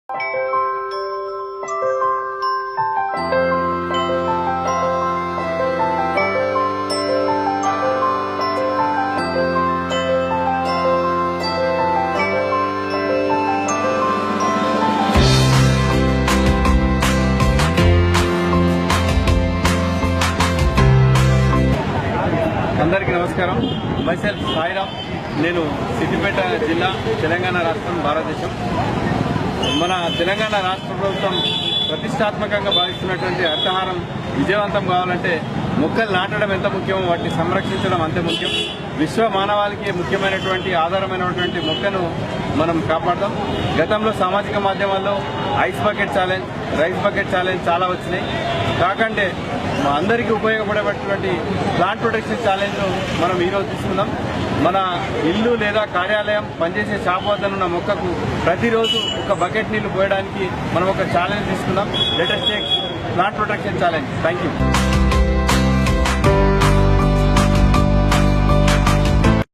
అందరికీ నమస్కారం. మైసెల్ఫ్ సాయిరామ్. నేను సిద్దిపేట జిల్లా, తెలంగాణ రాష్ట్రం, భారతదేశం. మన తెలంగాణ రాష్ట్ర ప్రభుత్వం ప్రతిష్టాత్మకంగా భావిస్తున్నటువంటి హరితహారం విజయవంతం కావాలంటే మొక్కలు నాటడం ఎంత ముఖ్యమో వాటిని సంరక్షించడం అంతే ముఖ్యం. విశ్వ మానవాళికి ముఖ్యమైనటువంటి ఆధారమైనటువంటి మొక్కను మనం కాపాడదాం. గతంలో సామాజిక మాధ్యమాల్లో ice bucket challenge, rice bucket challenge చాలా వచ్చినాయి. కాకంటే అందరికీ ఉపయోగపడేటువంటి ప్లాంట్ ప్రొటెక్షన్ ఛాలెంజ్ మనం ఈరోజు తీసుకుందాం. మన ఇల్లు లేదా కార్యాలయం, పనిచేసే షాప్ వద్దనున్న మొక్కకు ప్రతిరోజు ఒక బకెట్ నీళ్లు పోయడానికి మనం ఒక ఛాలెంజ్ తీసుకుందాం. Let us take plant protection challenge. Thank you.